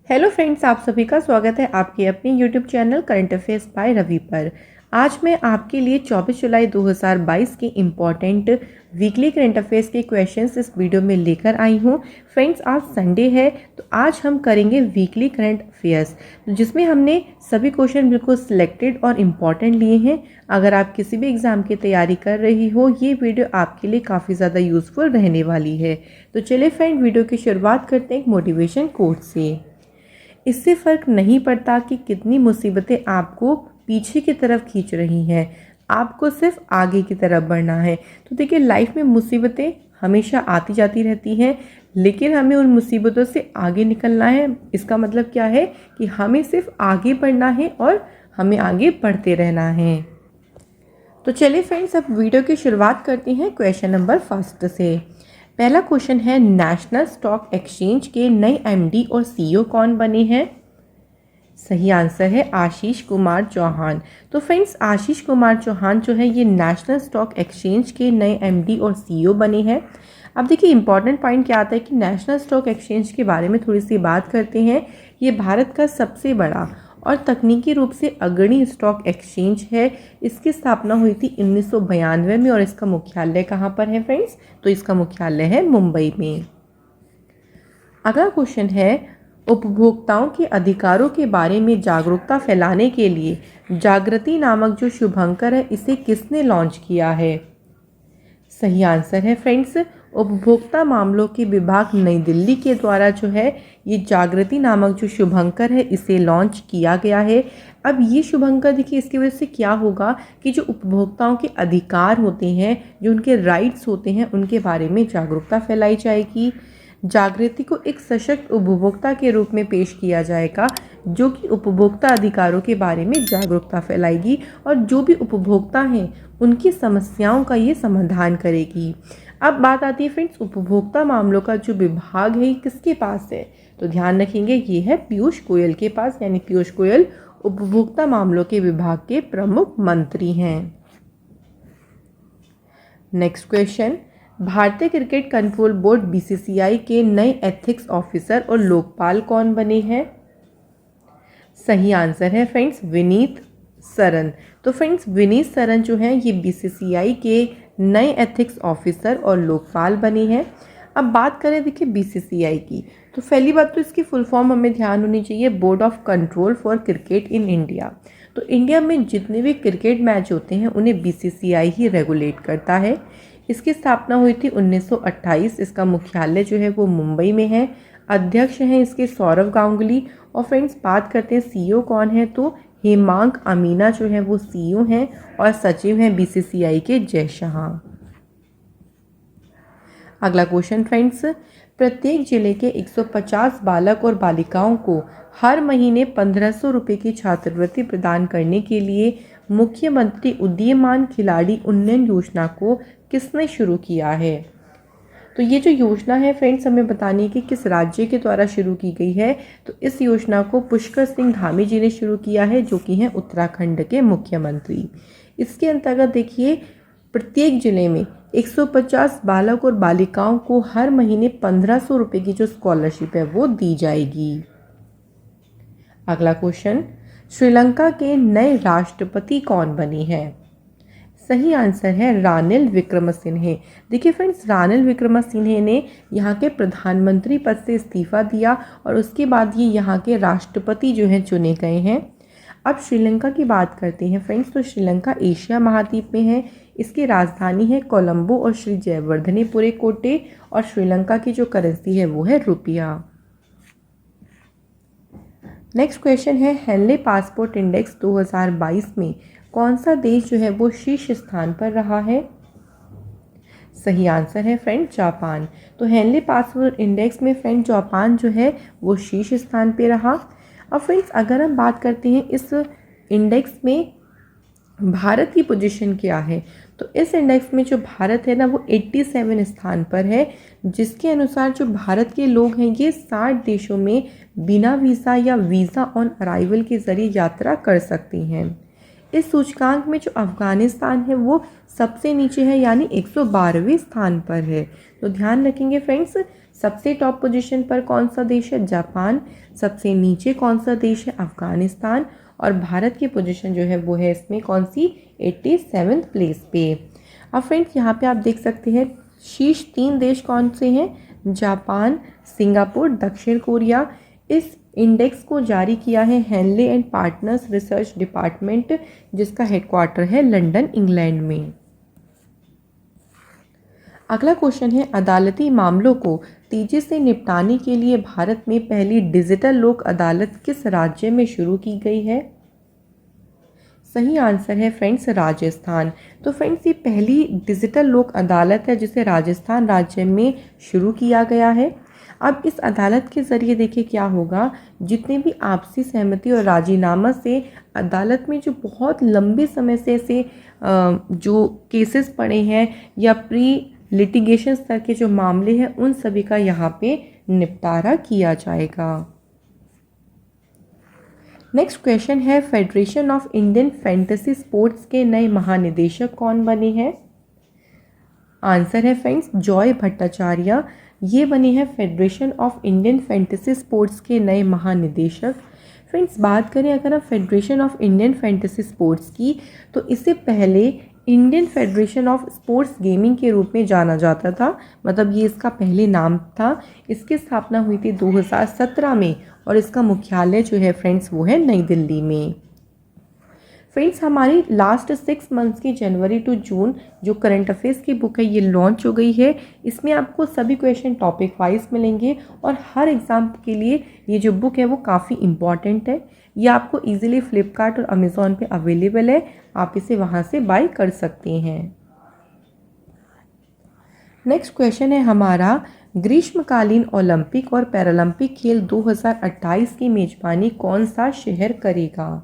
Hello friends, आप सभी का स्वागत है आपके अपने YouTube channel current affairs by Ravi पर। आज मैं आपके लिए 24 जुलाई 2022 के इम्पॉर्टेंट वीकली करंट अफेयर्स के क्वेश्चंस इस वीडियो में लेकर आई हूँ। फ्रेंड्स, आज संडे है तो आज हम करेंगे वीकली करंट अफेयर्स, जिसमें हमने सभी क्वेश्चन बिल्कुल सिलेक्टेड और इम्पॉर्टेंट लिए हैं। अगर आप किसी भी एग्ज़ाम की तैयारी कर रही हो, ये वीडियो आपके लिए काफ़ी ज़्यादा यूज़फुल रहने वाली है। तो चलिए फ्रेंड, वीडियो की शुरुआत करते हैं एक मोटिवेशन कोट से। इससे फ़र्क नहीं पड़ता कि कितनी मुसीबतें आपको पीछे की तरफ खींच रही हैं, आपको सिर्फ आगे की तरफ बढ़ना है। तो देखिए, लाइफ में मुसीबतें हमेशा आती जाती रहती हैं, लेकिन हमें उन मुसीबतों से आगे निकलना है। इसका मतलब क्या है कि हमें सिर्फ आगे बढ़ना है और हमें आगे बढ़ते रहना है। तो चलिए फ्रेंड्स, अब वीडियो की शुरुआत करते हैं क्वेश्चन नंबर फर्स्ट से। पहला क्वेश्चन है, नेशनल स्टॉक एक्सचेंज के नए एमडी और सीईओ कौन बने हैं? सही आंसर है आशीष कुमार चौहान। तो फ्रेंड्स, आशीष कुमार चौहान जो है ये नेशनल स्टॉक एक्सचेंज के नए एमडी और सीईओ बने हैं। अब देखिए, इंपॉर्टेंट पॉइंट क्या आता है कि नेशनल स्टॉक एक्सचेंज के बारे में थोड़ी सी बात करते हैं। ये भारत का सबसे बड़ा और तकनीकी रूप से अग्रणी स्टॉक एक्सचेंज है। इसकी स्थापना हुई थी 1992 में और इसका मुख्यालय कहाँ पर है फ्रेंड्स? तो इसका मुख्यालय है मुंबई में। अगला क्वेश्चन है, उपभोक्ताओं के अधिकारों के बारे में जागरूकता फैलाने के लिए जागृति नामक जो शुभंकर है, इसे किसने लॉन्च किया है? सही आंसर है फ्रेंड्स, उपभोक्ता मामलों के विभाग नई दिल्ली के द्वारा जो है ये जागृति नामक जो शुभंकर है, इसे लॉन्च किया गया है। अब ये शुभंकर देखिए, इसकी वजह से क्या होगा कि जो उपभोक्ताओं के अधिकार होते हैं, जो उनके राइट्स होते हैं, उनके बारे में जागरूकता फैलाई जाएगी। जागृति को एक सशक्त उपभोक्ता के रूप में पेश किया जाएगा, जो कि उपभोक्ता अधिकारों के बारे में जागरूकता फैलाएगी और जो भी उपभोक्ता हैं उनकी समस्याओं का ये समाधान करेगी। अब बात आती है फ्रेंड्स, उपभोक्ता मामलों का जो विभाग है ये किसके पास है? तो ध्यान रखेंगे, ये है पीयूष गोयल के पास, यानी पीयूष गोयल उपभोक्ता मामलों के विभाग के प्रमुख मंत्री हैं। नेक्स्ट क्वेश्चन, भारतीय क्रिकेट कंट्रोल बोर्ड बीसीसीआई के नए एथिक्स ऑफिसर और लोकपाल कौन बने हैं? सही आंसर है फ्रेंड्स, विनीत सरन। तो फ्रेंड्स, विनीत सरन जो हैं ये बीसीसीआई के नए एथिक्स ऑफिसर और लोकपाल बने हैं। अब बात करें देखिए बीसीसीआई की, तो पहली बात तो इसकी फुल फॉर्म हमें ध्यान होनी चाहिए, board of control for cricket in India. तो इंडिया में जितने भी क्रिकेट मैच होते हैं उन्हें बीसीसीआई ही रेगुलेट करता है। इसकी स्थापना हुई थी 1928। इसका मुख्यालय जो है वो मुंबई में है। अध्यक्ष हैं इसके सौरव गांगुली। और फ्रेंड्स, बात करते हैं सीईओ कौन है, तो हेमांग अमीना जो है वो सीईओ हैं और सचिव हैं बीसीसीआई के जय शाह। अगला क्वेश्चन फ्रेंड्स, प्रत्येक जिले के 150 बालक और बालिकाओं को हर महीने 1500 रुपये की छात्रवृत्ति प्रदान करने के लिए मुख्यमंत्री उदीयमान खिलाड़ी उन्नयन योजना को किसने शुरू किया है? तो ये जो योजना है फ्रेंड्स, हमें बतानी है कि किस राज्य के द्वारा शुरू की गई है। तो इस योजना को पुष्कर सिंह धामी जी ने शुरू किया है, जो कि हैं उत्तराखंड के मुख्यमंत्री। इसके अंतर्गत देखिए, प्रत्येक जिले में 150 बालक और बालिकाओं को हर महीने 1500 रुपये की जो स्कॉलरशिप है वो दी जाएगी। अगला क्वेश्चन, श्रीलंका के नए राष्ट्रपति कौन बने हैं? सही आंसर है रानिल विक्रमसिंघे। देखिए फ्रेंड्स, रानिल विक्रमसिंघे ने यहाँ के प्रधानमंत्री पद से इस्तीफा दिया और उसके बाद ये यहाँ के राष्ट्रपति जो हैं चुने गए हैं। अब श्रीलंका की बात करते हैं फ्रेंड्स, तो श्रीलंका एशिया महाद्वीप में है। इसकी राजधानी है कोलंबो और श्री जयवर्धनेपुरे कोटे, और श्रीलंका की जो करेंसी है वो है रुपया। नेक्स्ट क्वेश्चन है, हेनले पासपोर्ट इंडेक्स 2022 में कौन सा देश जो है वो शीर्ष स्थान पर रहा है? सही आंसर है फ्रेंड, जापान। तो हेनले पासपोर्ट इंडेक्स में फ्रेंड जापान जो है वो शीर्ष स्थान पे रहा। अब फ्रेंड्स, अगर हम बात करते हैं इस इंडेक्स में भारत की पोजीशन क्या है, तो इस इंडेक्स में जो भारत है ना वो 87 स्थान पर है, जिसके अनुसार जो भारत के लोग हैं ये 60 देशों में बिना वीज़ा या वीज़ा ऑन अराइवल के ज़रिए यात्रा कर सकते हैं। इस सूचकांक में जो अफ़गानिस्तान है वो सबसे नीचे है, यानी 112वें स्थान पर है। तो ध्यान रखेंगे फ्रेंड्स, सबसे टॉप पोजीशन पर कौन सा देश है? जापान। सबसे नीचे कौन सा देश है? अफ़गानिस्तान। और भारत की पोजीशन जो है वो है इसमें कौन सी? 87वें प्लेस पे। अब फ्रेंड्स यहाँ पे आप देख सकते हैं शीर्ष 3 देश कौन से हैं? जापान, सिंगापुर, दक्षिण कोरिया। इस इंडेक्स को जारी किया है Henley and partners research department, जिसका हेडक्वार्टर है लंदन, इंग्लैंड में। अगला क्वेश्चन है, अदालती मामलों को तेजी से निपटाने के लिए भारत में पहली डिजिटल लोक अदालत किस राज्य में शुरू की गई है? सही आंसर है फ्रेंड्स राजस्थान। तो फ्रेंड्स ये पहली डिजिटल लोक अदालत है जिसे राजस्थान राज्य में शुरू किया गया है। अब इस अदालत के ज़रिए देखिए क्या होगा, जितने भी आपसी सहमति और राजीनामा से अदालत में जो बहुत लंबे समय से ऐसे जो केसेस पड़े हैं या प्री लिटिगेशन स्तर के जो मामले हैं उन सभी का यहाँ पे निपटारा किया जाएगा। नेक्स्ट क्वेश्चन है, federation of Indian fantasy sports के नए महानिदेशक कौन बने हैं? आंसर है फ्रेंड्स जॉय भट्टाचार्य। ये बने हैं federation of Indian fantasy sports के नए महानिदेशक। फ्रेंड्स बात करें अगर आप federation of Indian fantasy sports की, तो इससे पहले Indian federation of sports gaming के रूप में जाना जाता था, मतलब ये इसका पहले नाम था। इसकी स्थापना हुई थी 2017 में और इसका मुख्यालय जो है फ्रेंड्स वो है नई दिल्ली में। फ्रेंड्स हमारी लास्ट 6 मंथ्स की जनवरी टू जून जो करंट अफेयर्स की बुक है ये लॉन्च हो गई है। इसमें आपको सभी क्वेश्चन टॉपिक वाइज मिलेंगे और हर एग्ज़ाम के लिए ये जो बुक है वो काफ़ी इम्पॉर्टेंट है। ये आपको इजीली फ्लिपकार्ट और अमेज़ॉन पे अवेलेबल है, आप इसे वहाँ से बाय कर सकते हैं। नेक्स्ट क्वेश्चन है हमारा, ग्रीष्मकालीन ओलंपिक और पैरालंपिक खेल 2028 की मेजबानी कौन सा शहर करेगा?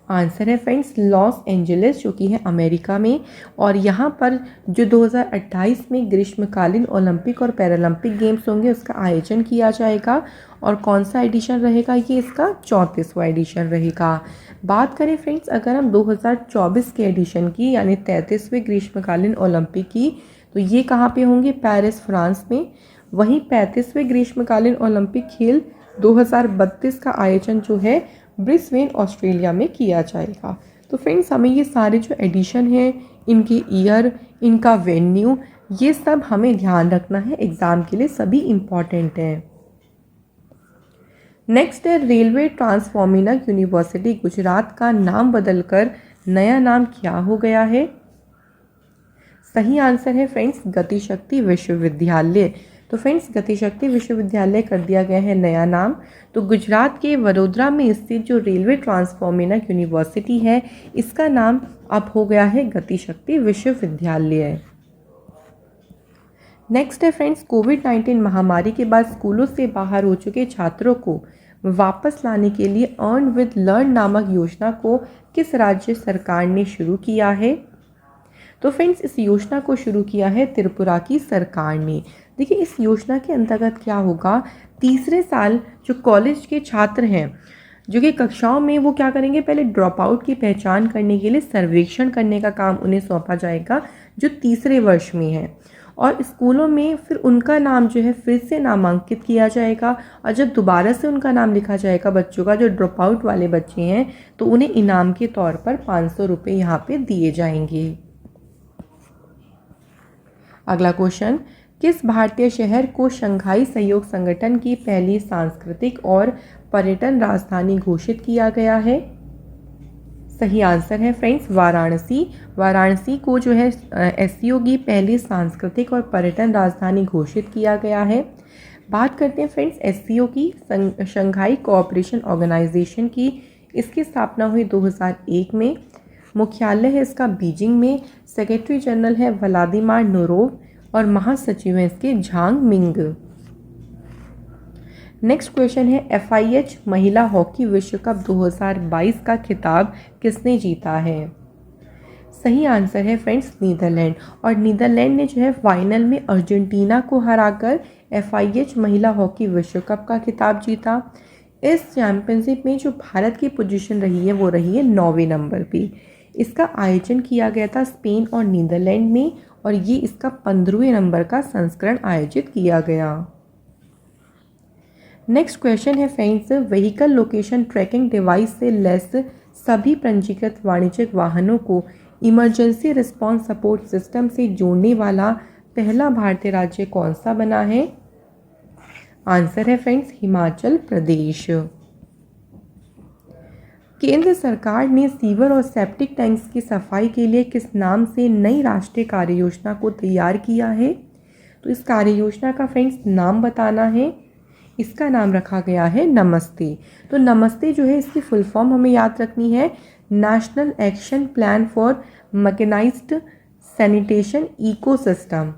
आंसर है फ्रेंड्स लॉस एंजलिस, जो कि है अमेरिका में। और यहाँ पर जो 2028 में ग्रीष्मकालीन ओलंपिक और पैरालंपिक गेम्स होंगे उसका आयोजन किया जाएगा। और कौन सा एडिशन रहेगा? ये इसका 34वां एडिशन रहेगा। बात करें फ्रेंड्स अगर हम 2024 के एडिशन की यानी 33वें ग्रीष्मकालीन ओलंपिक की, तो ये कहाँ पे होंगे? पेरिस, फ्रांस में। वहीं 35वें ग्रीष्मकालीन ओलंपिक खेल 2032 का आयोजन जो है ब्रिस्बेन, ऑस्ट्रेलिया में किया जाएगा। तो फ्रेंड्स हमें ये सारे जो एडिशन हैं, इनके ईयर, इनका वेन्यू, ये सब हमें ध्यान रखना है, एग्ज़ाम के लिए सभी इम्पॉर्टेंट हैं। नेक्स्ट है, रेलवे ट्रांसफॉर्मिंग यूनिवर्सिटी गुजरात का नाम बदलकर नया नाम क्या हो गया है? सही आंसर है फ्रेंड्स गतिशक्ति विश्वविद्यालय। तो फ्रेंड्स गतिशक्ति विश्वविद्यालय कर दिया गया है नया नाम। तो गुजरात के वडोदरा में स्थित जो रेलवे ट्रांसफॉर्मिंग यूनिवर्सिटी है इसका नाम अब हो गया है गतिशक्ति विश्वविद्यालय। नेक्स्ट है फ्रेंड्स, कोविड-19 महामारी के बाद स्कूलों से बाहर हो चुके छात्रों को वापस लाने के लिए अर्न विद लर्न नामक योजना को किस राज्य सरकार ने शुरू किया है? तो फ्रेंड्स इस योजना को शुरू किया है त्रिपुरा की सरकार ने। देखिए इस योजना के अंतर्गत क्या होगा, तीसरे साल जो कॉलेज के छात्र हैं जो कि कक्षाओं में वो क्या करेंगे, पहले ड्रॉप आउट की पहचान करने के लिए सर्वेक्षण करने का काम उन्हें सौंपा जाएगा जो तीसरे वर्ष में है। और स्कूलों में फिर उनका नाम जो है फिर से नामांकित किया जाएगा और जब दोबारा से उनका नाम लिखा जाएगा बच्चों का जो ड्रॉप आउट वाले बच्चे हैं तो उन्हें इनाम के तौर पर 500 रुपये यहाँ पे दिए जाएंगे। अगला क्वेश्चन, किस भारतीय शहर को शंघाई सहयोग संगठन की पहली सांस्कृतिक और पर्यटन राजधानी घोषित किया गया है? सही आंसर है फ्रेंड्स वाराणसी। वाराणसी को जो है एससीओ की पहली सांस्कृतिक और पर्यटन राजधानी घोषित किया गया है। बात करते हैं फ्रेंड्स एससीओ की, शंघाई कोऑपरेशन ऑर्गेनाइजेशन की। इसकी स्थापना हुई 2001 में। मुख्यालय है इसका बीजिंग में। सेक्रेटरी जनरल है व्लादिमीर नोरोव और महासचिव हैं इसके झांग मिंग। नेक्स्ट क्वेश्चन है, FIH महिला हॉकी विश्व कप 2022 का खिताब किसने जीता है? सही आंसर है फ्रेंड्स नीदरलैंड। और नीदरलैंड ने जो है फाइनल में अर्जेंटीना को हराकर FIH महिला हॉकी विश्व कप का खिताब जीता। इस चैम्पियनशिप में जो भारत की पोजीशन रही है वो रही है 9वें नंबर पे। इसका आयोजन किया गया था स्पेन और नीदरलैंड में और ये इसका 15वें नंबर का संस्करण आयोजित किया गया। नेक्स्ट क्वेश्चन है friends, vehicle location tracking device से लैस सभी पंजीकृत वाणिज्यिक वाहनों को इमरजेंसी रिस्पांस सपोर्ट सिस्टम से जोड़ने वाला पहला भारतीय राज्य कौन सा बना है? आंसर है फ्रेंड्स हिमाचल प्रदेश। केंद्र सरकार ने सीवर और सेप्टिक टैंक्स की सफाई के लिए किस नाम से नई राष्ट्रीय कार्य योजना को तैयार किया है? तो इस कार्य योजना का फ्रेंड्स नाम बताना है। इसका नाम रखा गया है नमस्ते। तो नमस्ते जो है इसकी फुल फॉर्म हमें याद रखनी है, national action plan for mechanised sanitation ecosystem.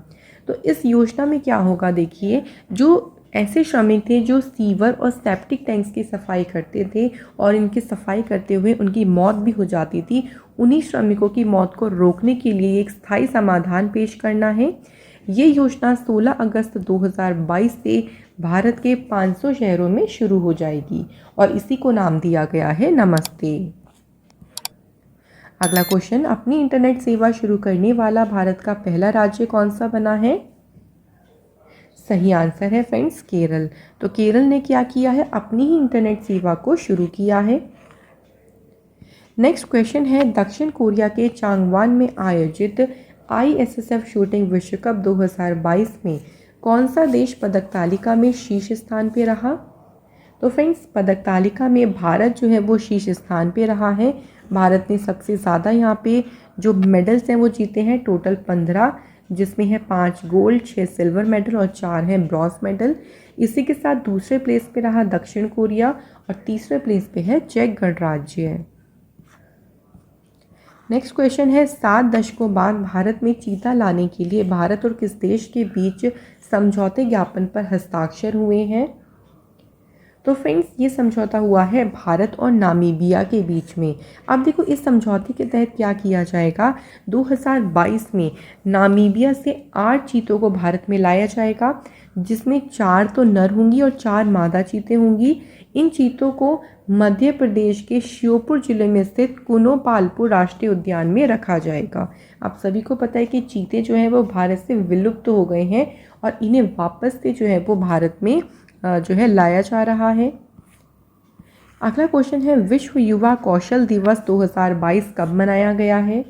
तो इस योजना में क्या होगा, देखिए जो ऐसे श्रमिक थे जो सीवर और सेप्टिक टैंक्स की सफाई करते थे और इनकी सफाई करते हुए उनकी मौत भी हो जाती थी, उन्हीं श्रमिकों की मौत को रोकने के लिए एक स्थायी समाधान पेश करना है। ये योजना 16 अगस्त 2022 से भारत के 500 शहरों में शुरू हो जाएगी और इसी को नाम दिया गया है नमस्ते। अगला क्वेश्चन, अपनी इंटरनेट सेवा शुरू करने वाला भारत का पहला राज्य कौन सा बना है? सही आंसर है फ्रेंड्स केरल। तो केरल ने क्या किया है, अपनी ही इंटरनेट सेवा को शुरू किया है। नेक्स्ट क्वेश्चन है, दक्षिण कोरिया के चांगवान में आयोजित ISSF शूटिंग विश्व कप 2022 में कौन सा देश पदक तालिका में शीर्ष स्थान पे रहा? तो फ्रेंड्स पदक तालिका में भारत जो है वो शीर्ष स्थान पे रहा है। भारत ने सबसे ज़्यादा यहाँ पे जो मेडल्स हैं वो जीते हैं, टोटल 15, जिसमें है 5 गोल्ड, 6 सिल्वर मेडल और 4 हैं ब्रॉन्ज मेडल। इसी के साथ दूसरे प्लेस पे रहा दक्षिण कोरिया और तीसरे प्लेस पे है चेक गणराज्य। नेक्स्ट क्वेश्चन है, 7 दशकों बाद भारत में चीता लाने के लिए भारत और किस देश के बीच समझौते ज्ञापन पर हस्ताक्षर हुए हैं? तो फ्रेंड्स ये समझौता हुआ है भारत और नामीबिया के बीच में। अब देखो इस समझौते के तहत क्या किया जाएगा, 2022 में नामीबिया से 8 चीतों को भारत में लाया जाएगा, जिसमें 4 तो नर होंगी और 4 मादा चीतें होंगी। इन चीतों को मध्य प्रदेश के श्योपुर जिले में स्थित कुनो पालपुर राष्ट्रीय उद्यान में रखा जाएगा। आप सभी को पता है कि चीते जो हैं वो भारत से विलुप्त हो गए हैं और इन्हें वापस से जो है वो भारत में जो है लाया जा रहा है। अगला क्वेश्चन है, विश्व युवा कौशल दिवस 2022 कब मनाया गया है?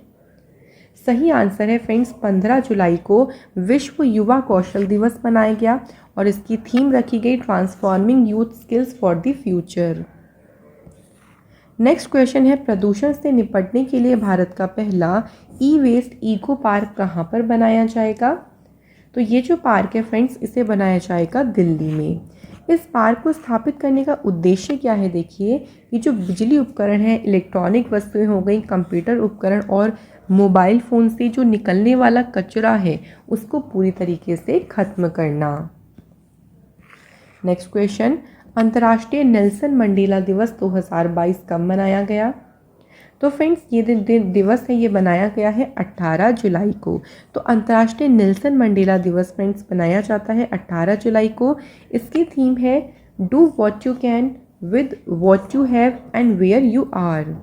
सही आंसर है फ्रेंड्स 15 जुलाई को विश्व युवा कौशल दिवस मनाया गया और इसकी थीम रखी गई transforming youth skills for the future. Next question है, प्रदूषण से निपटने के लिए भारत का पहला ई वेस्ट इको पार्क कहाँ पर बनाया जाएगा? तो ये जो पार्क है फ्रेंड्स इसे बनाया जाएगा दिल्ली में। इस पार्क को स्थापित करने का उद्देश्य क्या है, देखिए कि जो बिजली उपकरण है, इलेक्ट्रॉनिक वस्तुएं हो गई, कंप्यूटर उपकरण और मोबाइल फ़ोन से जो निकलने वाला कचरा है उसको पूरी तरीके से खत्म करना। नेक्स्ट क्वेश्चन, अंतर्राष्ट्रीय नेल्सन मंडेला दिवस 2022 कब मनाया गया? तो फ्रेंड्स ये दिवस है ये बनाया गया है 18 जुलाई को। तो अंतर्राष्ट्रीय नेल्सन मंडेला दिवस फ्रेंड्स बनाया जाता है 18 जुलाई को। इसकी थीम है do what you can with what you have and where you are.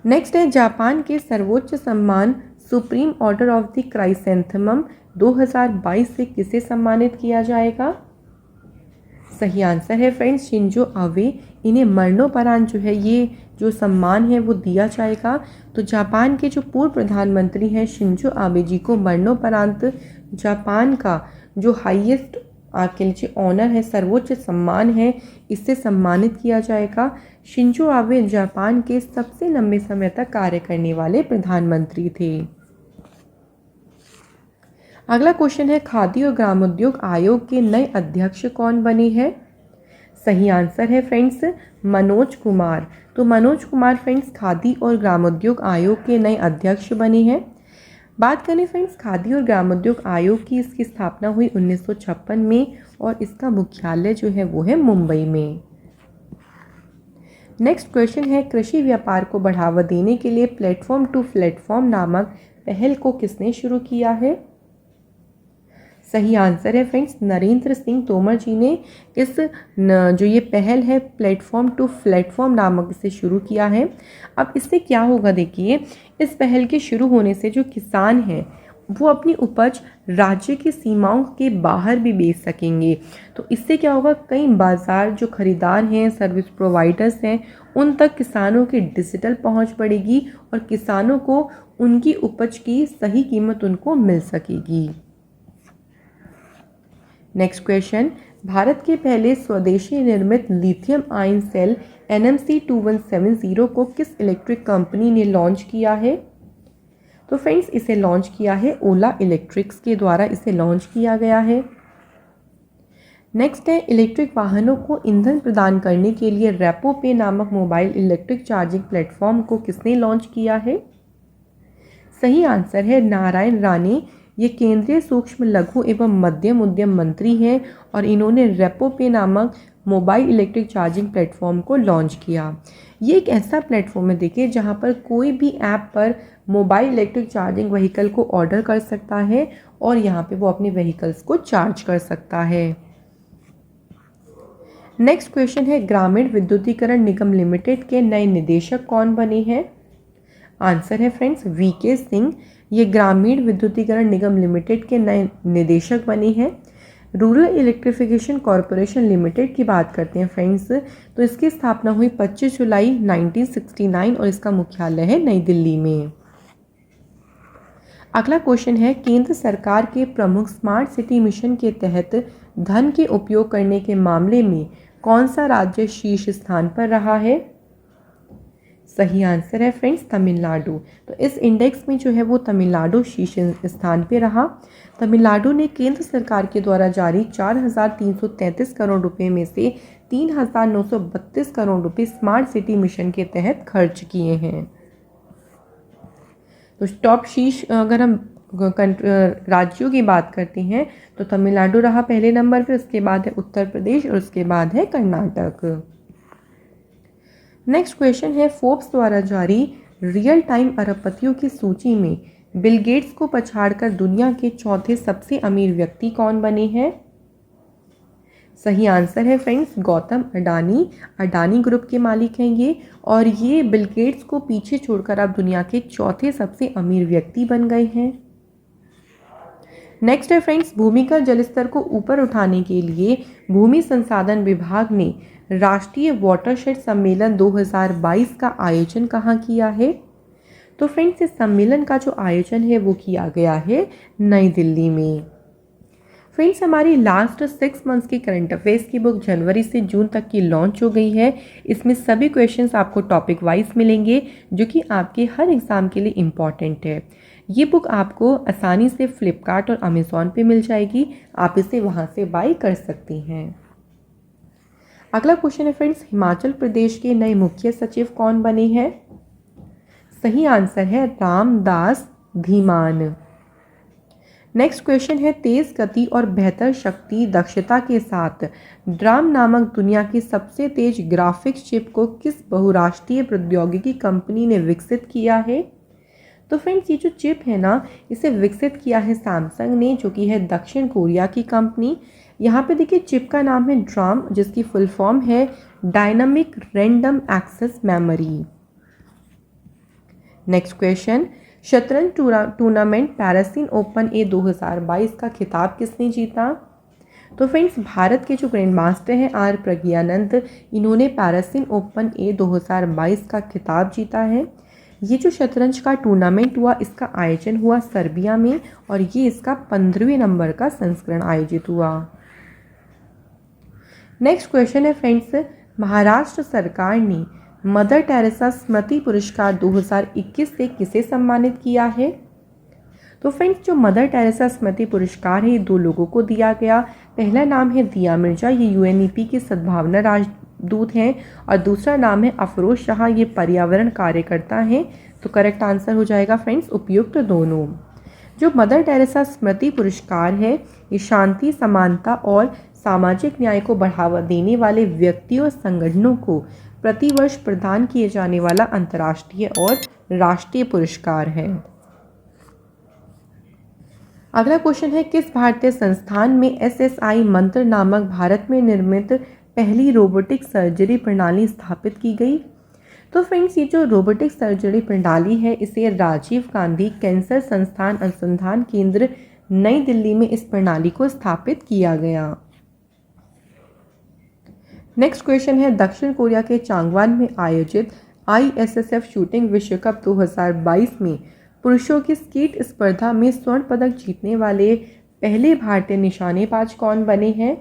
Next है, जापान के सर्वोच्च सम्मान supreme order of the chrysanthemum 2022 से किसे सम्मानित किया जाएगा? सही आंसर है फ्रेंड्स शिंजो आबे। इन्हें मरणोपरांत जो है ये जो सम्मान है वो दिया जाएगा। तो जापान के जो पूर्व प्रधानमंत्री हैं शिंजो आबे जी को मरणोपरांत जापान का जो हाईएस्ट आपके नीचे ऑनर है, सर्वोच्च सम्मान है, इससे सम्मानित किया जाएगा। शिंजो आबे जापान के सबसे लंबे समय तक कार्य करने वाले प्रधानमंत्री थे। अगला क्वेश्चन है, खादी और ग्रामोद्योग आयोग के नए अध्यक्ष कौन बने हैं? सही आंसर है फ्रेंड्स मनोज कुमार। तो मनोज कुमार फ्रेंड्स खादी और ग्रामोद्योग आयोग के नए अध्यक्ष बने हैं। बात करें फ्रेंड्स खादी और ग्रामोद्योग आयोग की, इसकी स्थापना हुई 1956 में और इसका मुख्यालय जो है वो है मुंबई में। नेक्स्ट क्वेश्चन है, कृषि व्यापार को बढ़ावा देने के लिए प्लेटफॉर्म टू प्लेटफॉर्म नामक पहल को किसने शुरू किया है? सही आंसर है फ्रेंड्स, नरेंद्र सिंह तोमर जी ने इस जो ये पहल है प्लेटफॉर्म टू प्लेटफॉर्म नामक इसे शुरू किया है। अब इससे क्या होगा देखिए, इस पहल के शुरू होने से जो किसान हैं वो अपनी उपज राज्य की सीमाओं के बाहर भी बेच सकेंगे। तो इससे क्या होगा, कई बाज़ार जो खरीदार हैं, सर्विस प्रोवाइडर्स हैं, उन तक किसानों की डिजिटल पहुंच बढ़ेगी और किसानों को उनकी उपज की सही कीमत उनको मिल सकेगी। नेक्स्ट क्वेश्चन, भारत के पहले स्वदेशी निर्मित लिथियम आयन सेल NMC 2170 को किस इलेक्ट्रिक कंपनी ने लॉन्च किया है? तो फ्रेंड्स इसे लॉन्च किया है ओला इलेक्ट्रिक्स के द्वारा इसे लॉन्च किया गया है। नेक्स्ट है, इलेक्ट्रिक वाहनों को ईंधन प्रदान करने के लिए रेपो पे नामक मोबाइल इलेक्ट्रिक चार्जिंग प्लेटफॉर्म को किसने लॉन्च किया है? सही आंसर है नारायण राणे। ये केंद्रीय सूक्ष्म लघु एवं मध्यम उद्यम मंत्री हैं और इन्होंने रेपो पे नामक मोबाइल इलेक्ट्रिक चार्जिंग प्लेटफॉर्म को लॉन्च किया। ये एक ऐसा प्लेटफॉर्म है देखिए जहाँ पर कोई भी ऐप पर मोबाइल इलेक्ट्रिक चार्जिंग व्हीकल को ऑर्डर कर सकता है और यहाँ पे वो अपने व्हीकल्स को चार्ज कर सकता है। नेक्स्ट क्वेश्चन है, ग्रामीण विद्युतीकरण निगम लिमिटेड के नए निदेशक कौन बने हैं? आंसर है फ्रेंड्स VK सिंह। ये ग्रामीण विद्युतीकरण निगम लिमिटेड के नए निदेशक बने हैं। रूरल इलेक्ट्रिफिकेशन कॉरपोरेशन लिमिटेड की बात करते हैं फ्रेंड्स, तो इसकी स्थापना हुई 25 जुलाई 1969 और इसका मुख्यालय है नई दिल्ली में। अगला क्वेश्चन है, केंद्र सरकार के प्रमुख स्मार्ट सिटी मिशन के तहत धन के उपयोग करने के मामले में कौन सा राज्य शीर्ष स्थान पर रहा है? सही आंसर है फ्रेंड्स तमिलनाडु। तो इस इंडेक्स में जो है वो तमिलनाडु शीर्ष स्थान पे रहा। तमिलनाडु ने केंद्र सरकार के द्वारा जारी 4,333 करोड़ रुपए में से 3,932 करोड़ रुपए स्मार्ट सिटी मिशन के तहत खर्च किए हैं। तो टॉप शीर्ष अगर हम राज्यों की बात करते हैं तो तमिलनाडु रहा पहले नंबर पे, उसके बाद है उत्तर प्रदेश और उसके बाद है कर्नाटक। नेक्स्ट क्वेश्चन है, फोर्ब्स द्वारा जारी रियल टाइम अरबपतियों की सूची में बिल गेट्स को पछाड़कर दुनिया के चौथे सबसे अमीर व्यक्ति कौन बने हैं? सही आंसर है फ्रेंड्स गौतम अडानी। अडानी ग्रुप के मालिक हैं ये और ये बिल गेट्स को पीछे छोड़कर अब दुनिया के चौथे सबसे अमीर व्यक्ति बन गए हैं। नेक्स्ट है फ्रेंड्स, भूमिगत जलस्तर को ऊपर उठाने के लिए भूमि संसाधन विभाग ने राष्ट्रीय वाटरशेड सम्मेलन 2022 का आयोजन कहाँ किया है? तो फ्रेंड्स इस सम्मेलन का जो आयोजन है वो किया गया है नई दिल्ली में। फ्रेंड्स हमारी लास्ट 6 मंथ्स की करंट अफेयर्स की बुक जनवरी से जून तक की लॉन्च हो गई है। इसमें सभी क्वेश्चंस आपको टॉपिक वाइज मिलेंगे जो कि आपके हर एग्ज़ाम के लिए इम्पॉर्टेंट है। ये बुक आपको आसानी से फ्लिपकार्ट और अमेज़ॉन पे मिल जाएगी, आप इसे वहाँ से बाई कर सकती हैं। अगला क्वेश्चन है फ्रेंड्स, हिमाचल प्रदेश के नए मुख्य सचिव कौन बने हैं? सही आंसर है रामदास धीमान। नेक्स्ट क्वेश्चन है, तेज गति और बेहतर शक्ति दक्षता के साथ ड्राम नामक दुनिया की सबसे तेज ग्राफिक्स चिप को किस बहुराष्ट्रीय प्रौद्योगिकी कंपनी ने विकसित किया है? तो फ्रेंड्स ये जो चिप है ना, इसे विकसित किया है सैमसंग ने, जो कि है दक्षिण कोरिया की कंपनी। यहाँ पे देखिए चिप का नाम है ड्राम, जिसकी फुल फॉर्म है dynamic random access memory. Next question, शतरंज टूर्नामेंट पैरिसियन ओपन ए 2022 का खिताब किसने जीता? तो फ्रेंड्स भारत के जो ग्रैंड मास्टर हैं आर प्रज्ञानंद, इन्होंने पैरिसियन ओपन ए 2022 का खिताब जीता है। ये जो शतरंज का टूर्नामेंट हुआ इसका आयोजन हुआ सर्बिया में और ये इसका 15वें नंबर का संस्करण आयोजित हुआ। नेक्स्ट क्वेश्चन है फ्रेंड्स, महाराष्ट्र सरकार ने मदर टेरेसा स्मृति पुरस्कार 2021 से किसे सम्मानित किया है? तो फ्रेंड्स जो मदर टेरेसा स्मृति पुरस्कार है ये 2 लोगों को दिया गया। पहला नाम है दिया मिर्जा, ये UNEP की सद्भावना राजदूत हैं और दूसरा नाम है अफरोज शाह, ये पर्यावरण कार्यकर्ता हैं। तो करेक्ट आंसर हो जाएगा फ्रेंड्स उपयुक्त दोनों। जो मदर टेरेसा स्मृति पुरस्कार है ये शांति, समानता और सामाजिक न्याय को बढ़ावा देने वाले व्यक्तियों और संगठनों को प्रतिवर्ष प्रदान किए जाने वाला अंतर्राष्ट्रीय और राष्ट्रीय पुरस्कार है। अगला क्वेश्चन है, किस भारतीय संस्थान में SSI मंत्र नामक भारत में निर्मित पहली रोबोटिक सर्जरी प्रणाली स्थापित की गई? तो फ्रेंड्स, ये जो रोबोटिक सर्जरी प्रणाली है इसे राजीव गांधी कैंसर संस्थान अनुसंधान केंद्र नई दिल्ली में इस प्रणाली को स्थापित किया गया। नेक्स्ट क्वेश्चन है, दक्षिण कोरिया के चांगवान में आयोजित ISSF शूटिंग विश्व कप 2022 में पुरुषों की स्कीट स्पर्धा में स्वर्ण पदक जीतने वाले पहले भारतीय निशानेबाज कौन बने हैं?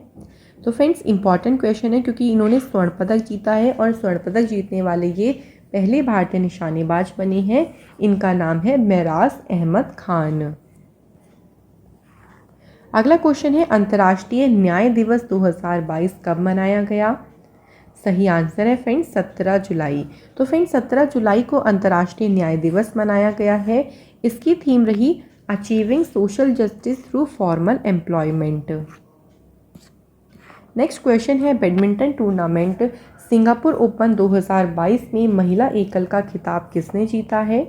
तो फ्रेंड्स, इंपॉर्टेंट क्वेश्चन है क्योंकि इन्होंने स्वर्ण पदक जीता है और स्वर्ण पदक जीतने वाले ये पहले भारतीय निशानेबाज बने हैं। इनका नाम है मेराज अहमद खान। अगला क्वेश्चन है, अंतर्राष्ट्रीय न्याय दिवस 2022 कब मनाया गया? सही आंसर है फ्रेंड्स 17 जुलाई। तो फ्रेंड्स 17 जुलाई को अंतर्राष्ट्रीय न्याय दिवस मनाया गया है। इसकी थीम रही achieving social justice through formal employment. Next question है, बैडमिंटन टूर्नामेंट सिंगापुर ओपन 2022 में महिला एकल का खिताब किसने जीता है?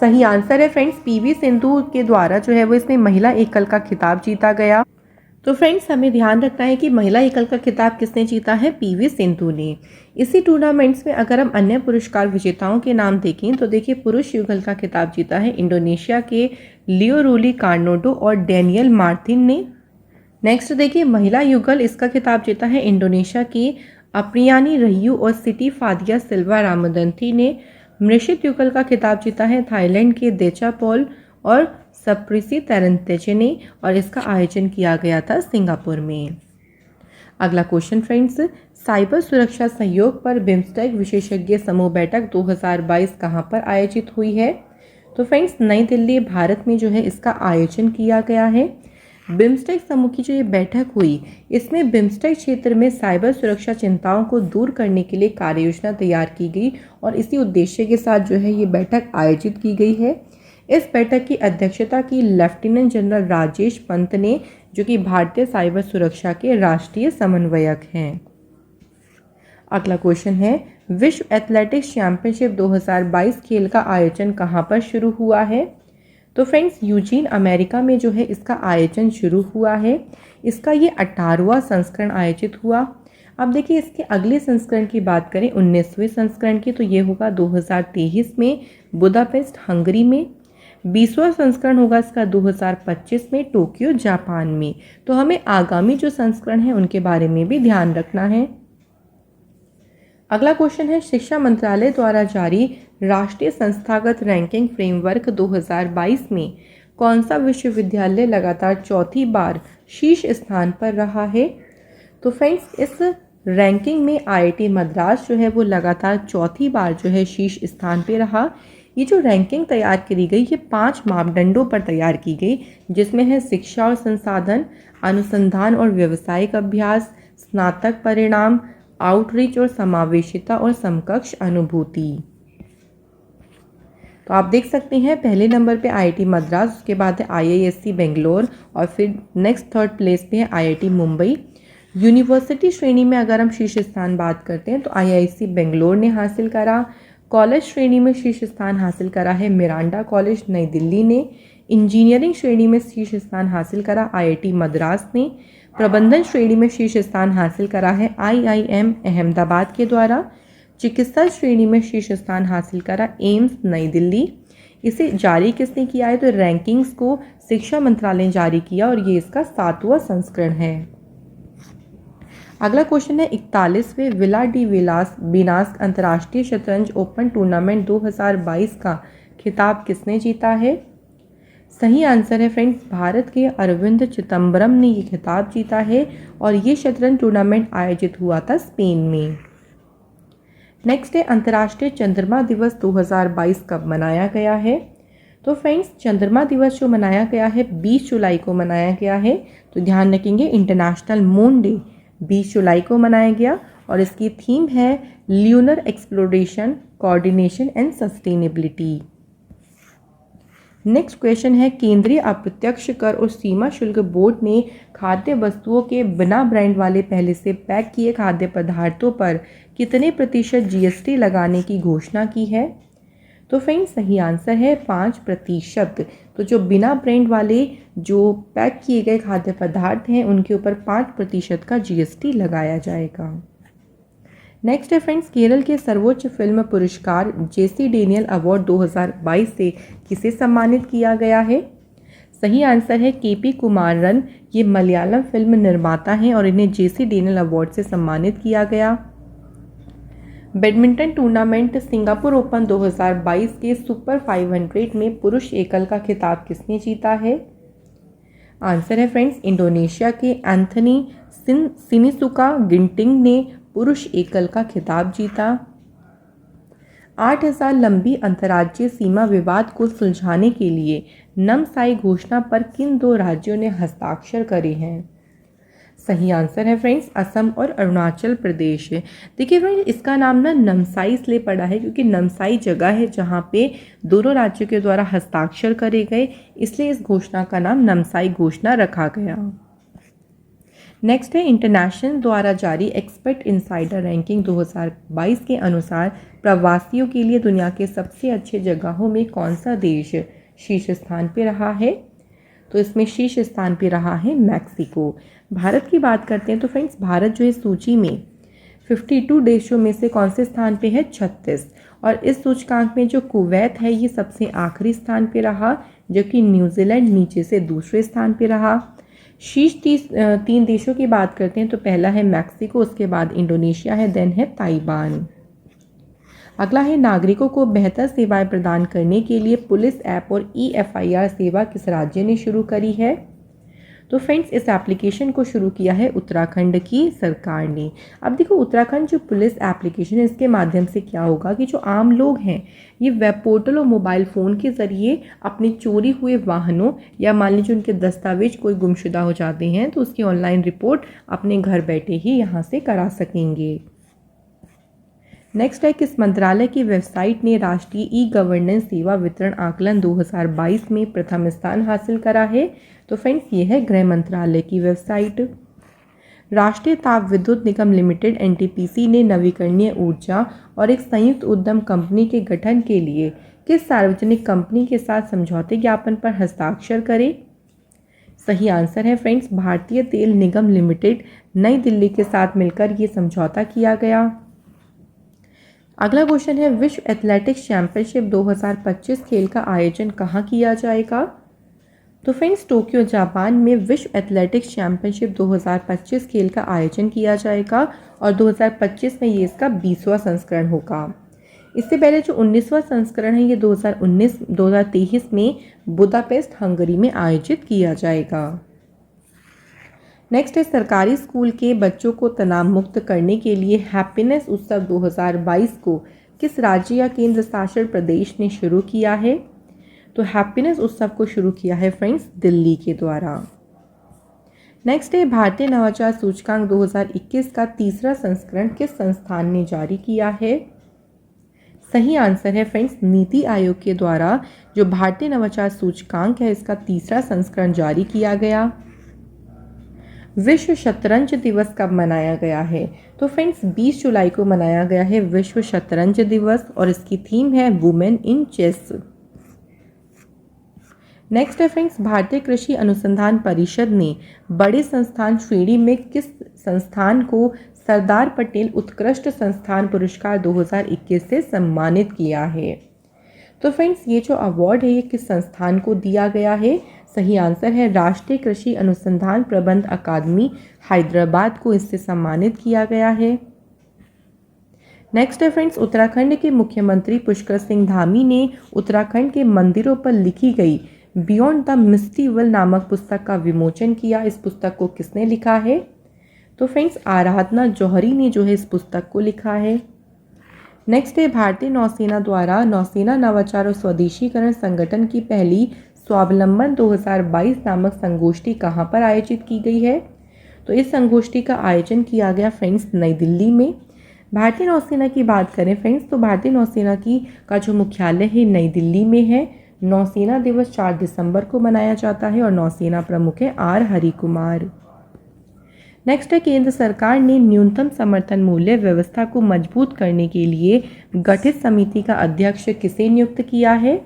सही आंसर है फ्रेंड्स PV सिंधु के द्वारा जो है वो इसमें महिला एकल का खिताब जीता गया। तो फ्रेंड्स, हमें ध्यान रखना है कि महिला एकल का खिताब किसने जीता है? PV सिंधु ने। इसी टूर्नामेंट्स में अगर हम अन्य पुरस्कार विजेताओं के नाम देखें तो देखिए, पुरुष युगल का खिताब जीता है इंडोनेशिया के लियो रूली कार्नोडो और डेनियल मार्टिन ने। नेक्स्ट देखिए, महिला युगल इसका खिताब जीता है इंडोनेशिया की अप्रियानी रहियू और सिटी फादिया सिल्वा रामदंती ने। मिश्रित युगल का खिताब जीता है थाईलैंड के देचापोल और सप्रिसी तेरनतेचे ने और इसका आयोजन किया गया था सिंगापुर में। अगला क्वेश्चन फ्रेंड्स, साइबर सुरक्षा सहयोग पर बिम्स्टेक विशेषज्ञ समूह बैठक 2022 कहाँ पर आयोजित हुई है? तो फ्रेंड्स, नई दिल्ली भारत में जो है इसका आयोजन किया गया है। बिम्स्टेक समूह की जो ये बैठक हुई इसमें बिम्स्टेक क्षेत्र में साइबर सुरक्षा चिंताओं को दूर करने के लिए कार्य योजना तैयार की गई और इसी उद्देश्य के साथ जो है ये बैठक आयोजित की गई है। इस बैठक की अध्यक्षता की लेफ्टिनेंट जनरल राजेश पंत ने, जो कि भारतीय साइबर सुरक्षा के राष्ट्रीय समन्वयक हैं। अगला क्वेश्चन है, विश्व एथलेटिक्स चैंपियनशिप 2022 खेल का आयोजन कहाँ पर शुरू हुआ है? तो फ्रेंड्स, यूजीन अमेरिका में जो है इसका आयोजन शुरू हुआ है। इसका ये 18वां संस्करण आयोजित हुआ। अब देखिए, इसके अगले संस्करण की बात करें 19वें संस्करण की, तो ये होगा 2023 में बुदापेस्ट हंगरी में। 20वां संस्करण होगा इसका 2025 में टोक्यो जापान में। तो हमें आगामी जो संस्करण है उनके बारे में भी ध्यान रखना है। अगला क्वेश्चन है, शिक्षा मंत्रालय द्वारा जारी राष्ट्रीय संस्थागत रैंकिंग फ्रेमवर्क 2022 में कौन सा विश्वविद्यालय लगातार चौथी बार शीर्ष स्थान पर रहा है? तो फ्रेंड्स, इस रैंकिंग में IIT मद्रास जो है वो लगातार चौथी बार जो है शीर्ष स्थान पे रहा। ये जो रैंकिंग तैयार करी गई ये 5 मापदंडों पर तैयार की गई, जिसमें है शिक्षा और संसाधन, अनुसंधान और व्यावसायिक अभ्यास, स्नातक परिणाम, आउटरीच और समावेशिता और समकक्ष अनुभूति। तो आप देख सकते हैं पहले नंबर पे IIT मद्रास, उसके बाद है IISc बेंगलोर और फिर नेक्स्ट थर्ड प्लेस पे है IIT मुंबई। यूनिवर्सिटी श्रेणी में अगर हम शीर्ष स्थान बात करते हैं तो IISc बेंगलोर ने हासिल करा। कॉलेज श्रेणी में शीर्ष स्थान हासिल करा है मिरांडा कॉलेज नई दिल्ली ने। इंजीनियरिंग श्रेणी में शीर्ष स्थान हासिल करा IIT मद्रास ने। प्रबंधन श्रेणी में शीर्ष स्थान हासिल करा है IIM अहमदाबाद के द्वारा। चिकित्सा श्रेणी में शीर्ष स्थान हासिल करा एम्स नई दिल्ली। इसे जारी किसने किया है? तो रैंकिंग्स को शिक्षा मंत्रालय ने जारी किया और ये इसका 7वां संस्करण है। अगला क्वेश्चन है, 41वें विला डी बिनास्क अंतर्राष्ट्रीय शतरंज ओपन टूर्नामेंट 2022 का खिताब किसने जीता है? सही आंसर है फ्रेंड्स, भारत के अरविंद चिदम्बरम ने ये खिताब जीता है और ये शतरंज टूर्नामेंट आयोजित हुआ था स्पेन में। नेक्स्ट है, अंतर्राष्ट्रीय चंद्रमा दिवस 2022 कब मनाया गया है? तो फ्रेंड्स, चंद्रमा दिवस जो मनाया गया है 20 जुलाई को मनाया गया है। तो ध्यान रखेंगे, इंटरनेशनल मून डे 20 जुलाई को मनाया गया और इसकी थीम है lunar exploration, coordination and sustainability. Next question है, केंद्रीय अप्रत्यक्ष कर और सीमा शुल्क बोर्ड ने खाद्य वस्तुओं के बिना ब्रांड वाले पहले से पैक किए खाद्य पदार्थों पर कितने % GST लगाने की घोषणा की है? तो फ्रेंड्स सही आंसर है 5%। तो जो बिना ब्रांड वाले जो पैक किए गए खाद्य पदार्थ हैं उनके ऊपर 5% का जीएसटी लगाया जाएगा। नेक्स्ट है फ्रेंड्स, केरल के सर्वोच्च फिल्म पुरस्कार जेसी डेनियल अवार्ड 2022 से किसे सम्मानित किया गया है? सही आंसर है केपी कुमारन। ये मलयालम फिल्म निर्माता हैं और इन्हें जेसी डेनियल अवार्ड से सम्मानित किया गया। बैडमिंटन टूर्नामेंट सिंगापुर ओपन 2022 के सुपर 500 में पुरुष एकल का खिताब किसने जीता है? आंसर है फ्रेंड्स इंडोनेशिया के एंथनी सिनिसुका गिंटिंग ने पुरुष एकल का खिताब जीता। 8,000 लंबी अंतर्राज्यीय सीमा विवाद को सुलझाने के लिए नमसाई घोषणा पर किन 2 राज्यों ने हस्ताक्षर करे हैं? सही आंसर है फ्रेंड्स असम और अरुणाचल प्रदेश। देखिए फ्रेंड्स, इसका नाम ना नमसाई इसलिए पड़ा है क्योंकि नमसाई जगह है जहाँ पे दोनों राज्यों के द्वारा हस्ताक्षर करे गए, इसलिए इस घोषणा का नाम नमसाई घोषणा रखा गया। नेक्स्ट है, इंटरनेशनल द्वारा जारी एक्सपर्ट इनसाइडर रैंकिंग 2022 के अनुसार प्रवासियों के लिए दुनिया के सबसे अच्छे जगहों में कौन सा देश शीर्ष स्थान पे रहा है? तो इसमें शीर्ष स्थान पे रहा है मैक्सिको। भारत की बात करते हैं तो फ्रेंड्स, भारत जो है सूची में 52 देशों में से कौन से स्थान पे है? 36। और इस सूचकांक में जो कुवैत है ये सबसे आखिरी स्थान पे रहा, जबकि न्यूजीलैंड नीचे से दूसरे स्थान पे रहा। शीर्ष 3 देशों की बात करते हैं तो पहला है मैक्सिको, उसके बाद इंडोनेशिया है, देन है ताइवान। अगला है, नागरिकों को बेहतर सेवाएं प्रदान करने के लिए पुलिस ऐप और EFIR सेवा किस राज्य ने शुरू करी है? तो फ्रेंड्स, इस एप्लीकेशन को शुरू किया है उत्तराखंड की सरकार ने। अब देखो, उत्तराखंड जो पुलिस एप्लीकेशन है इसके माध्यम से क्या होगा कि जो आम लोग हैं ये वेब पोर्टल और मोबाइल फ़ोन के ज़रिए अपने चोरी हुए वाहनों या मान लीजिए उनके दस्तावेज कोई गुमशुदा हो जाते हैं तो उसकी ऑनलाइन रिपोर्ट अपने घर बैठे ही यहाँ से करा सकेंगे। नेक्स्ट है, किस मंत्रालय की वेबसाइट ने राष्ट्रीय ई-गवर्नेंस सेवा वितरण आकलन 2022 में प्रथम स्थान हासिल करा है? तो फ्रेंड्स, ये है गृह मंत्रालय की वेबसाइट। राष्ट्रीय ताप विद्युत निगम लिमिटेड NTPC ने नवीकरणीय ऊर्जा और एक संयुक्त उद्यम कंपनी के गठन के लिए किस सार्वजनिक कंपनी के साथ समझौते ज्ञापन पर हस्ताक्षर करे? सही आंसर है फ्रेंड्स भारतीय तेल निगम लिमिटेड, नई दिल्ली के साथ मिलकर ये समझौता किया गया। अगला क्वेश्चन है, विश्व एथलेटिक्स चैंपियनशिप 2025 खेल का आयोजन कहाँ किया जाएगा? तो फ्रेंड्स, टोक्यो जापान में विश्व एथलेटिक्स चैंपियनशिप 2025 खेल का आयोजन किया जाएगा और 2025 में ये इसका 20वां संस्करण होगा। इससे पहले जो 19वां संस्करण है ये 2023 में बुदापेस्ट हंगरी में आयोजित किया जाएगा। नेक्स्ट है, सरकारी स्कूल के बच्चों को तनाव मुक्त करने के लिए हैप्पीनेस उत्सव 2022 को किस राज्य या केंद्र शासित प्रदेश ने शुरू किया है? तो हैप्पीनेस उत्सव को शुरू किया है फ्रेंड्स दिल्ली के द्वारा। नेक्स्ट है, भारतीय नवाचार सूचकांक 2021 का तीसरा संस्करण किस संस्थान ने जारी किया है? सही आंसर है फ्रेंड्स नीति आयोग के द्वारा जो भारतीय नवाचार सूचकांक है इसका तीसरा संस्करण जारी किया गया। विश्व शतरंज दिवस कब मनाया गया है? तो फ्रेंड्स 20 जुलाई को मनाया गया है विश्व शतरंज दिवस और इसकी थीम है वुमेन इन चेस। नेक्स्ट है फ्रेंड्स, भारतीय कृषि अनुसंधान परिषद ने बड़े संस्थान श्रेणी में किस संस्थान को सरदार पटेल उत्कृष्ट संस्थान पुरस्कार 2021 से सम्मानित किया है? तो फ्रेंड्स, ये जो अवार्ड है ये किस संस्थान को दिया गया है? सही आंसर है राष्ट्रीय कृषि अनुसंधान प्रबंध अकादमी हैदराबाद को इससे सम्मानित किया गया है। नेक्स्ट है फ्रेंड्स, उत्तराखंड के मुख्यमंत्री पुष्कर सिंह धामी ने उत्तराखंड के मंदिरों पर लिखी गई बियॉन्ड द मिस्टी वर्ल्ड नामक पुस्तक का विमोचन किया। इस पुस्तक को किसने लिखा है? तो फ्रेंड्स आराधना जौहरी ने जो है इस पुस्तक को लिखा है। नेक्स्ट है, भारतीय नौसेना द्वारा नौसेना नवाचार और स्वदेशीकरण संगठन की पहली स्वावलंबन 2022 नामक संगोष्ठी कहाँ पर आयोजित की गई है? तो इस संगोष्ठी का आयोजन किया गया फ्रेंड्स नई दिल्ली में। भारतीय नौसेना की बात करें फ्रेंड्स तो भारतीय नौसेना का जो मुख्यालय है नई दिल्ली में है। नौसेना दिवस 4 दिसंबर को मनाया जाता है और नौसेना प्रमुख है R हरिकुमार। नेक्स्ट है, केंद्र सरकार ने न्यूनतम समर्थन मूल्य व्यवस्था को मजबूत करने के लिए गठित समिति का अध्यक्ष किसे नियुक्त किया है?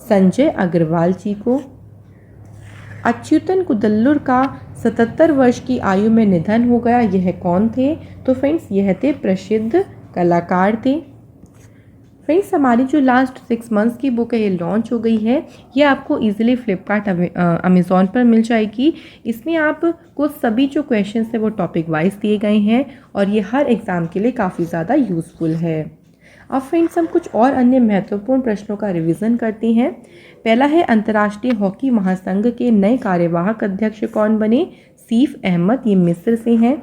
संजय अग्रवाल जी को। अच्युतन कुद्दलुर का 77 वर्ष की आयु में निधन हो गया, यह कौन थे? तो फ्रेंड्स यह थे प्रसिद्ध कलाकार थे। फ्रेंड्स हमारी जो लास्ट 6 मंथ्स की बुक है ये लॉन्च हो गई है। ये आपको इजीली फ्लिपकार्ट अमेज़ॉन पर मिल जाएगी। इसमें आपको सभी जो क्वेश्चन है वो टॉपिक वाइज दिए गए हैं और ये हर एग्ज़ाम के लिए काफ़ी ज़्यादा यूज़फुल है। अब फ्रेंड्स हम कुछ और अन्य महत्वपूर्ण प्रश्नों का रिवीजन करते हैं। पहला है, अंतर्राष्ट्रीय हॉकी महासंघ के नए कार्यवाहक अध्यक्ष कौन बने? सीफ अहमद, ये मिस्र से हैं।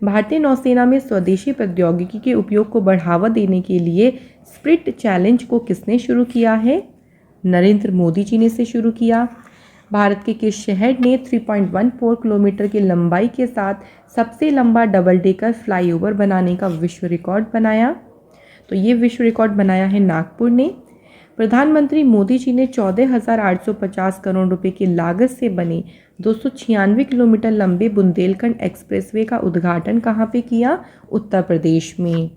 भारतीय नौसेना में स्वदेशी प्रौद्योगिकी के उपयोग को बढ़ावा देने के लिए स्प्रिट चैलेंज को किसने शुरू किया है? नरेंद्र मोदी जी ने इसे शुरू किया। भारत के किस शहर ने 3.14 किलोमीटर की लंबाई के साथ सबसे लंबा डबल डेकर फ्लाईओवर बनाने का विश्व रिकॉर्ड बनाया? तो ये विश्व रिकॉर्ड बनाया है नागपुर ने। प्रधानमंत्री मोदी जी ने 14,850 करोड़ रुपए की लागत से बने 296 किलोमीटर लंबे बुंदेलखंड एक्सप्रेसवे का उद्घाटन कहाँ पे किया? उत्तर प्रदेश में।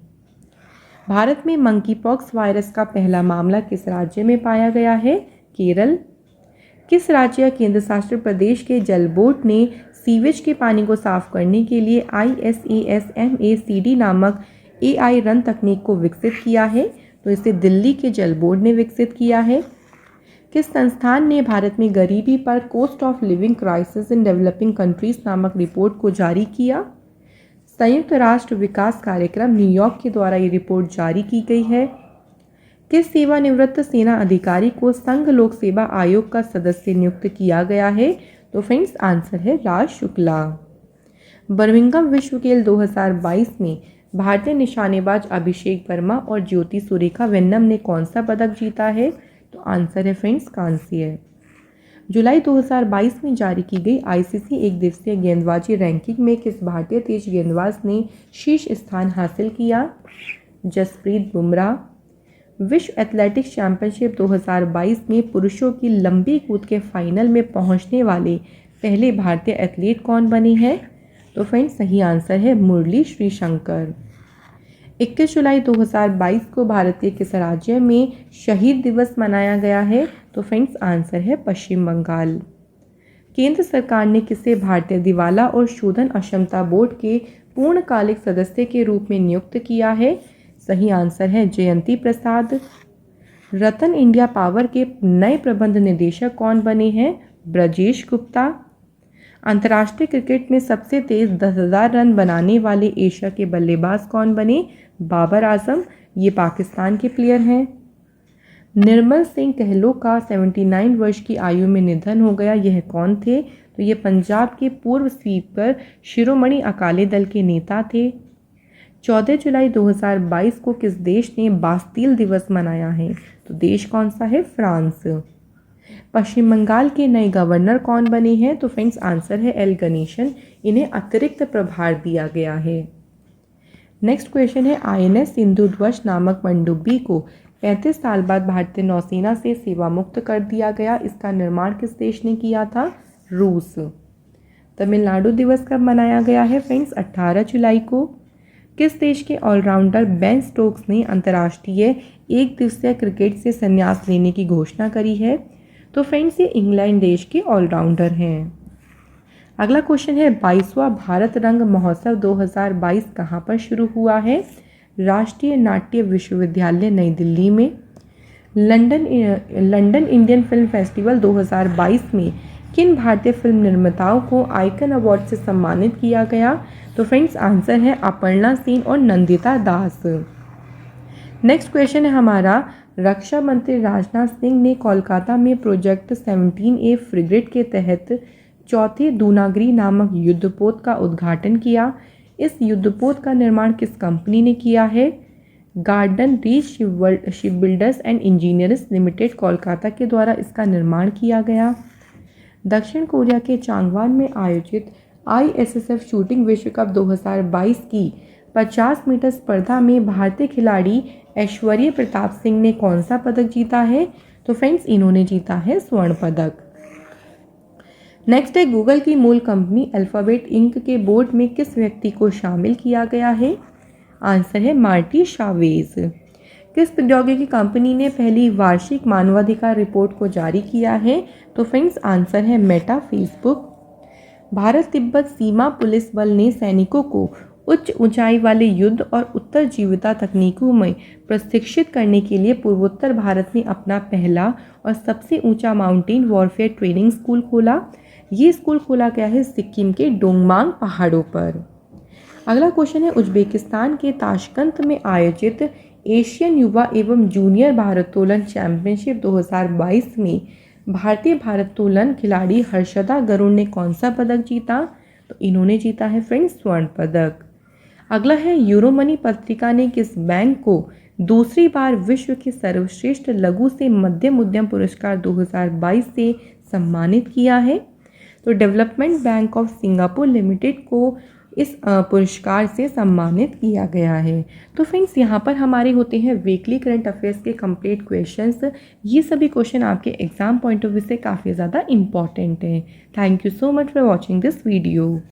भारत में मंकी पॉक्स वायरस का पहला मामला किस राज्य में पाया गया है? केरल। किस राज्य या केंद्र शासित प्रदेश के जल बोर्ड ने सीवेज के पानी को साफ करने के लिए ISASMACD नामक AI रन तकनीक को विकसित किया है? तो इसे दिल्ली के जल बोर्ड ने विकसित किया है। किस संस्थान ने भारत में गरीबी पर cost of living crisis in developing countries नामक रिपोर्ट को जारी किया? संयुक्त राष्ट्र विकास कार्यक्रम न्यूयॉर्क के द्वारा ये रिपोर्ट जारी की गई है। किस सेवानिवृत्त सेना अधिकारी को संघ लोक सेवा आयोग का सदस्य नियुक्त किया गया है? तो फ्रेंड्स आंसर है राज शुक्ला। बर्मिंघम विश्व खेल 2022 में भारतीय निशानेबाज अभिषेक वर्मा और ज्योति सुरेखा वेन्नम ने कौन सा पदक जीता है? तो आंसर है फ्रेंड्स कांस्य। जुलाई 2022 में जारी की गई ICC एक दिवसीय गेंदबाजी रैंकिंग में किस भारतीय तेज गेंदबाज ने शीर्ष स्थान हासिल किया? जसप्रीत बुमराह। विश्व एथलेटिक्स चैंपियनशिप 2022 में पुरुषों की लंबी कूद के फाइनल में पहुंचने वाले पहले भारतीय एथलीट कौन बने हैं? तो फ्रेंड्स सही आंसर है मुरली श्रीशंकर। 21 जुलाई 2022 को भारतीय किस राज्य में शहीद दिवस मनाया गया है? तो फ्रेंड्स आंसर है पश्चिम बंगाल। केंद्र सरकार ने किसे भारतीय दिवाला और शोधन अक्षमता बोर्ड के पूर्णकालिक सदस्य के रूप में नियुक्त किया है? सही आंसर है जयंती प्रसाद। रतन इंडिया पावर के नए प्रबंध निदेशक कौन बने हैं? ब्रजेश गुप्ता। अंतर्राष्ट्रीय क्रिकेट में सबसे तेज 10,000 रन बनाने वाले एशिया के बल्लेबाज कौन बने? बाबर आजम, ये पाकिस्तान के प्लेयर हैं। निर्मल सिंह कहलो का 79 वर्ष की आयु में निधन हो गया, यह कौन थे? तो ये पंजाब के पूर्व स्पीकर शिरोमणि अकाली दल के नेता थे। 14 जुलाई 2022 को किस देश ने बास्तील दिवस मनाया है? तो देश कौन सा है? फ्रांस। पश्चिम बंगाल के नए गवर्नर कौन बने हैं? तो फ्रेंड्स आंसर है एल गणेशन, इन्हें अतिरिक्त प्रभार दिया गया है। नेक्स्ट क्वेश्चन है, INS सिंधु ध्वज नामक पनडुब्बी को 35 साल बाद भारतीय नौसेना से सेवा मुक्त कर दिया गया, इसका निर्माण किस देश ने किया था? रूस। तमिलनाडु दिवस कब मनाया गया है? फ्रेंड्स 18 जुलाई को। किस देश के ऑलराउंडर बेन स्टोक्स ने अंतर्राष्ट्रीय एक दिवसीय क्रिकेट से संन्यास लेने की घोषणा करी है? तो फ्रेंड्स ये इंग्लैंड देश के ऑलराउंडर हैं। अगला क्वेश्चन है, 22वां भारत रंग महोत्सव 2022 कहाँ पर शुरू हुआ है? राष्ट्रीय नाट्य विश्वविद्यालय नई दिल्ली में। लंदन इंडियन फिल्म फेस्टिवल 2022 में किन भारतीय फिल्म निर्माताओं को आइकन अवार्ड से सम्मानित किया गया? तो फ्रेंड्स आंसर है अपर्णा सेन और नंदिता दास। नेक्स्ट क्वेश्चन है हमारा, रक्षा मंत्री राजनाथ सिंह ने कोलकाता में प्रोजेक्ट 17A फ्रिगेट के तहत चौथे दूनागिरी नामक युद्धपोत का उद्घाटन किया। इस युद्धपोत का निर्माण किस कंपनी ने किया है? Garden reach shipbuilders and engineers limited Kolkata के द्वारा इसका निर्माण किया गया। दक्षिण कोरिया के चांगवान में आयोजित ISSF शूटिंग विश्व कप 2022 की 50 मीटर स्पर्धा में भारतीय खिलाड़ी ऐश्वर्य प्रताप सिंह ने कौन सा पदक जीता है? तो फ्रेंड्स इन्होंने जीता है स्वर्ण पदक। नेक्स्ट है, गूगल की मूल कंपनी अल्फ़ाबेट इंक के बोर्ड में किस व्यक्ति को शामिल किया गया है? आंसर है मार्टी शावेज। किस प्रौद्योगिकी कंपनी ने पहली वार्षिक मानवाधिकार रिपोर्ट को जारी किया है? तो फ्रेंड्स आंसर है मेटा, फेसबुक। भारत तिब्बत सीमा पुलिस बल ने सैनिकों को उच्च ऊंचाई वाले युद्ध और उत्तरजीविता तकनीकों में प्रशिक्षित करने के लिए पूर्वोत्तर भारत में अपना पहला और सबसे ऊंचा माउंटेन वॉरफेयर ट्रेनिंग स्कूल खोला। ये स्कूल खोला गया है सिक्किम के डोंगमांग पहाड़ों पर। अगला क्वेश्चन है, उज्बेकिस्तान के ताशकंद में आयोजित एशियन युवा एवं जूनियर भारोत्तोलन चैंपियनशिप 2022 में भारतीय भारोत्तोलन खिलाड़ी हर्षदा गरुड़ ने कौन सा पदक जीता? तो इन्होंने जीता है फ्रेंड्स स्वर्ण पदक। अगला है, यूरोमनी पत्रिका ने किस बैंक को दूसरी बार विश्व के सर्वश्रेष्ठ लघु से मध्यम उद्यम पुरस्कार 2022 से सम्मानित किया है? तो development bank of Singapore limited को इस पुरस्कार से सम्मानित किया गया है। तो फ्रेंड्स यहाँ पर हमारे होते हैं वीकली करंट अफेयर्स के कंप्लीट क्वेश्चंस। ये सभी क्वेश्चन आपके एग्जाम पॉइंट ऑफ व्यू से काफ़ी ज़्यादा इंपॉर्टेंट हैं। Thank you so much for watching this video.